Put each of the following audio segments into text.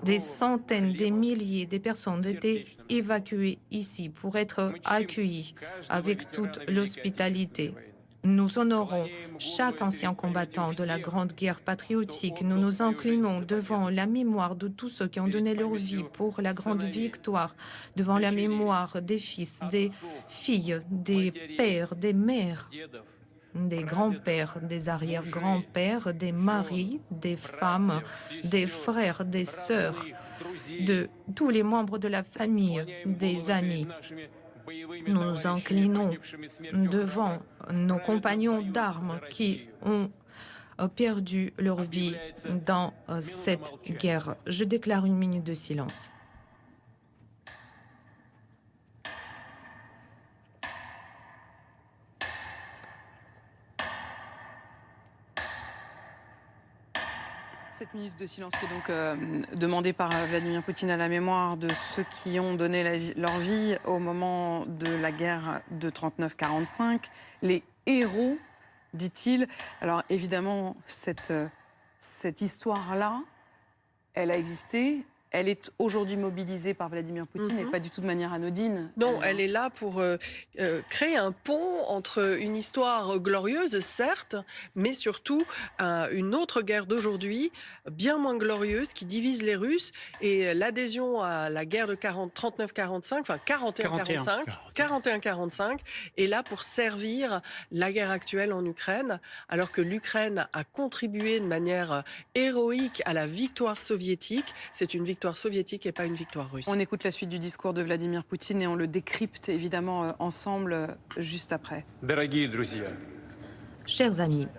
Des centaines, des milliers de personnes étaient évacuées ici pour être accueillies avec toute l'hospitalité. Nous honorons chaque ancien combattant de la Grande Guerre patriotique. Nous nous inclinons devant la mémoire de tous ceux qui ont donné leur vie pour la grande victoire, devant la mémoire des fils, des filles, des pères, des mères, des grands-pères, des arrière-grands-pères, des maris, des femmes, des frères, des sœurs, de tous les membres de la famille, des amis. Nous nous inclinons devant nos compagnons d'armes qui ont perdu leur vie dans cette guerre. Je déclare une minute de silence. Cette minute de silence qui est donc demandée par Vladimir Poutine à la mémoire de ceux qui ont donné leur vie au moment de la guerre de 39-45. Les héros, dit-il. Alors évidemment, cette histoire-là, elle a existé. Elle est aujourd'hui mobilisée par Vladimir Poutine et pas du tout de manière anodine. Non, elle est là pour créer un pont entre une histoire glorieuse, certes, mais surtout une autre guerre d'aujourd'hui, bien moins glorieuse, qui divise les Russes. Et l'adhésion à la guerre de 39-45, enfin 41-45, est là pour servir la guerre actuelle en Ukraine, alors que l'Ukraine a contribué de manière héroïque à la victoire soviétique. C'est une victoire soviétique et pas une victoire russe. On écoute la suite du discours de Vladimir Poutine et on le décrypte évidemment ensemble juste après. Chers amis,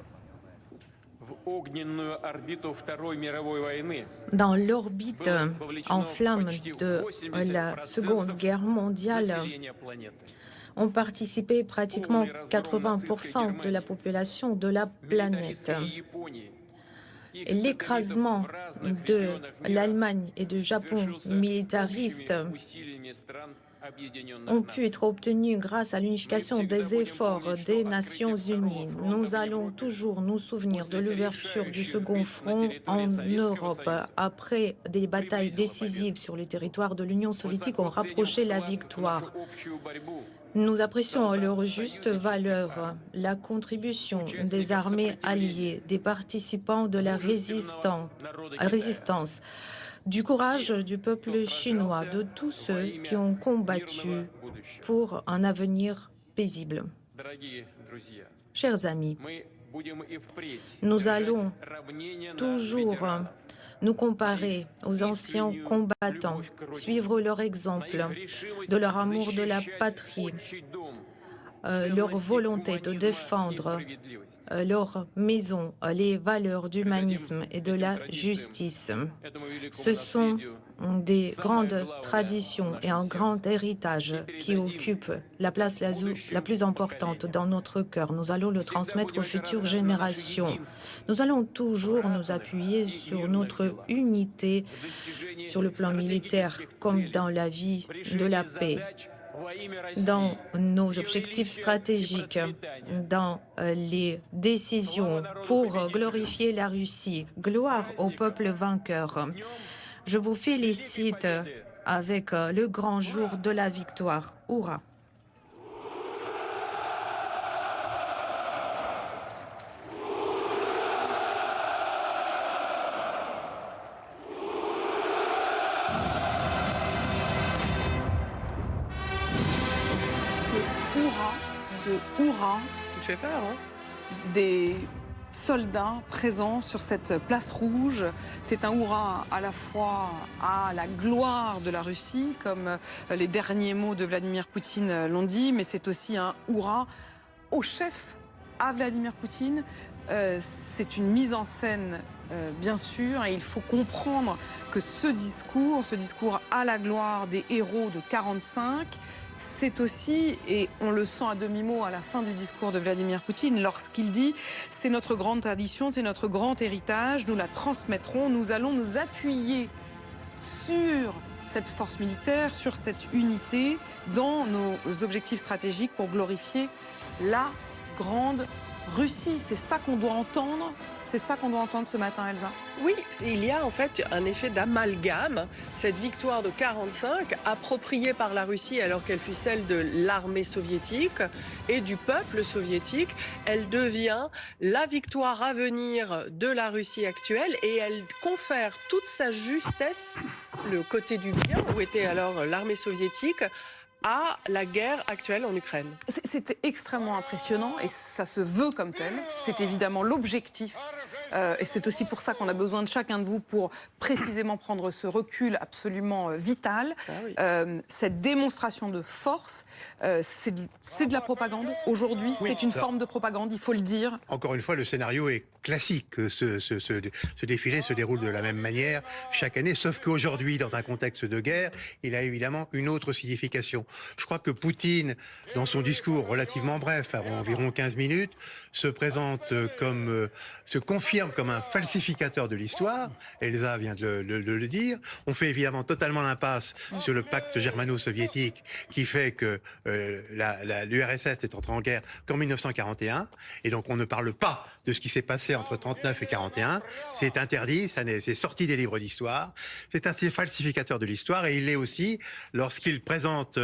dans l'orbite en flammes de la Seconde Guerre mondiale, ont participé pratiquement 80% de la population de la planète. L'écrasement de l'Allemagne et du Japon militaristes ont pu être obtenus grâce à l'unification des efforts des Nations Unies. Nous allons toujours nous souvenir de l'ouverture du second front en Europe. Après des batailles décisives sur le territoire de l'Union soviétique ont rapproché la victoire. Nous apprécions leur juste valeur, la contribution des armées alliées, des participants de la résistance, du courage du peuple chinois, de tous ceux qui ont combattu pour un avenir paisible. Chers amis, nous allons toujours nous comparer aux anciens combattants, suivre leur exemple, de leur amour de la patrie, leur volonté de défendre leur maison, les valeurs d'humanisme et de la justice. Ce sont des grandes traditions et un grand héritage qui occupent la place la plus importante dans notre cœur. Nous allons le transmettre aux futures générations. Nous allons toujours nous appuyer sur notre unité sur le plan militaire comme dans la vie de la paix, dans nos objectifs stratégiques, dans les décisions pour glorifier la Russie. Gloire au peuple vainqueur. Je vous félicite avec le grand jour de la victoire. Hourra! Ce hurrah Tu fais peur, hein? des soldats présents sur cette place rouge. C'est un hurrah à la fois à la gloire de la Russie, comme les derniers mots de Vladimir Poutine l'ont dit, mais c'est aussi un hurrah au chef, à Vladimir Poutine. C'est une mise en scène, bien sûr, et il faut comprendre que ce discours à la gloire des héros de 45, c'est aussi, et on le sent à demi-mot à la fin du discours de Vladimir Poutine, lorsqu'il dit « c'est notre grande tradition, c'est notre grand héritage, nous la transmettrons, nous allons nous appuyer sur cette force militaire, sur cette unité, dans nos objectifs stratégiques pour glorifier la grande Russie. C'est ça qu'on doit entendre. C'est ça qu'on doit entendre ce matin, Elsa. Oui, il y a en fait un effet d'amalgame. Cette victoire de 45, appropriée par la Russie alors qu'elle fut celle de l'armée soviétique et du peuple soviétique, elle devient la victoire à venir de la Russie actuelle et elle confère toute sa justesse, le côté du bien, où était alors l'armée soviétique, à la guerre actuelle en Ukraine. C'était extrêmement impressionnant et ça se veut comme tel. C'est évidemment l'objectif. Et c'est aussi pour ça qu'on a besoin de chacun de vous pour précisément prendre ce recul absolument vital. Ah oui. Cette démonstration de force, c'est de la propagande. Aujourd'hui, Oui, c'est une alors, forme de propagande, il faut le dire. Encore une fois, le scénario est classique. Ce défilé se déroule de la même manière chaque année, sauf qu'aujourd'hui, dans un contexte de guerre, il a évidemment une autre signification. Je crois que Poutine, dans son discours relativement bref, environ 15 minutes, se confirme comme un falsificateur de l'histoire. Elsa vient de le dire. On fait évidemment totalement l'impasse sur le pacte germano-soviétique qui fait que l'URSS est entrée en guerre qu'en 1941. Et donc on ne parle pas de ce qui s'est passé entre 39 et 41. C'est interdit, c'est sorti des livres d'histoire. C'est un falsificateur de l'histoire et il l'est aussi lorsqu'il présente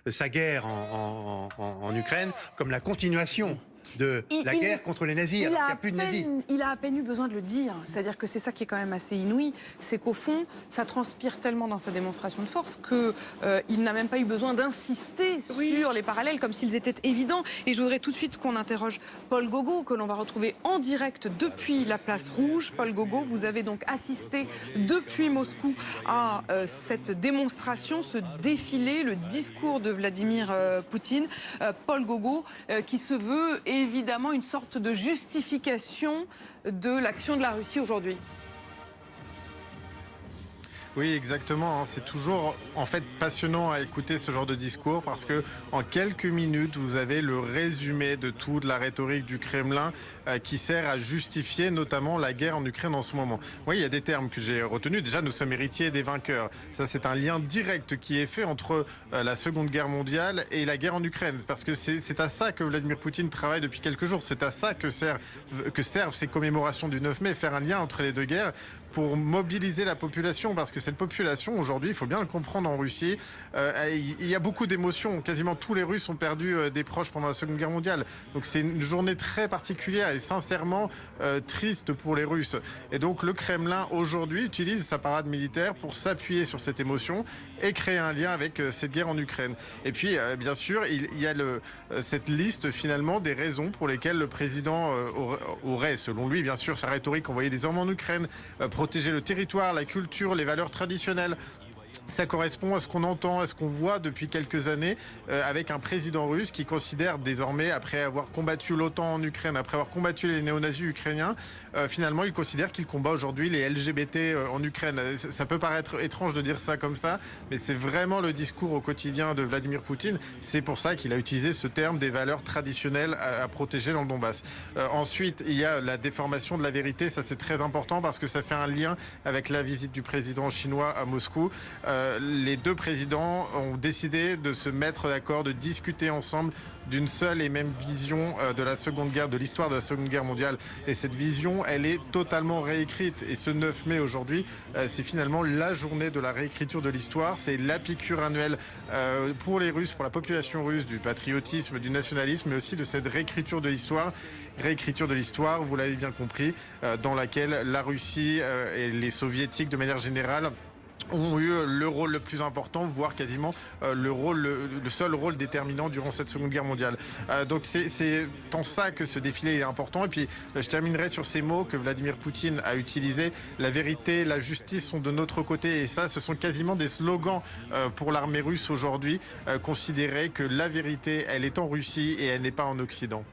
sa guerre en Ukraine comme la continuation de la guerre contre les nazis, alors qu'il n'y a plus de nazis. Il a à peine eu besoin de le dire. C'est-à-dire que c'est ça qui est quand même assez inouï. C'est qu'au fond, ça transpire tellement dans sa démonstration de force qu'il n'a même pas eu besoin d'insister sur les parallèles, comme s'ils étaient évidents. Et je voudrais tout de suite qu'on interroge Paul Gogo, que l'on va retrouver en direct depuis la place Rouge. Paul Gogo, vous avez donc assisté depuis Moscou à cette démonstration, ce défilé, le discours de Vladimir Poutine. Paul Gogo, qui se veut évidemment une sorte de justification de l'action de la Russie aujourd'hui. Oui, exactement. C'est toujours en fait passionnant à écouter ce genre de discours parce que en quelques minutes, vous avez le résumé de toute la rhétorique du Kremlin qui sert à justifier notamment la guerre en Ukraine en ce moment. Oui, il y a des termes que j'ai retenus. Déjà, nous sommes héritiers des vainqueurs. Ça, c'est un lien direct qui est fait entre la Seconde Guerre mondiale et la guerre en Ukraine. Parce que c'est à ça que Vladimir Poutine travaille depuis quelques jours. C'est à ça que servent ces commémorations du 9 mai, faire un lien entre les deux guerres pour mobiliser la population. Parce que cette population, aujourd'hui, il faut bien le comprendre en Russie, il y a beaucoup d'émotions. Quasiment tous les Russes ont perdu des proches pendant la Seconde Guerre mondiale. Donc c'est une journée très particulière et sincèrement triste pour les Russes. Et donc le Kremlin, aujourd'hui, utilise sa parade militaire pour s'appuyer sur cette émotion et créer un lien avec cette guerre en Ukraine. Et puis, bien sûr, il y a cette liste, finalement, des raisons pour lesquelles le président aurait, selon lui, bien sûr, sa rhétorique, envoyer des armes en Ukraine, protéger le territoire, la culture, les valeurs traditionnelles. Ça correspond à ce qu'on entend, à ce qu'on voit depuis quelques années avec un président russe qui considère désormais, après avoir combattu l'OTAN en Ukraine, après avoir combattu les néo-nazis ukrainiens, finalement il considère qu'il combat aujourd'hui les LGBT en Ukraine. Ça peut paraître étrange de dire ça comme ça, mais c'est vraiment le discours au quotidien de Vladimir Poutine. C'est pour ça qu'il a utilisé ce terme des valeurs traditionnelles à protéger dans le Donbass. Ensuite, il y a la déformation de la vérité. Ça, c'est très important parce que ça fait un lien avec la visite du président chinois à Moscou. Les deux présidents ont décidé de se mettre d'accord, de discuter ensemble d'une seule et même vision de la Seconde Guerre, de l'histoire de la Seconde Guerre mondiale. Et cette vision, elle est totalement réécrite. Et ce 9 mai aujourd'hui, c'est finalement la journée de la réécriture de l'histoire. C'est la piqûre annuelle pour les Russes, pour la population russe, du patriotisme, du nationalisme, mais aussi de cette réécriture de l'histoire. Réécriture de l'histoire, vous l'avez bien compris, dans laquelle la Russie et les soviétiques de manière générale ont eu le rôle le plus important, voire quasiment le seul rôle déterminant durant cette Seconde Guerre mondiale. Donc c'est en ça que ce défilé est important. Et puis je terminerai sur ces mots que Vladimir Poutine a utilisés. La vérité, la justice sont de notre côté. Et ça, ce sont quasiment des slogans pour l'armée russe aujourd'hui. Considérer que la vérité, elle est en Russie et elle n'est pas en Occident.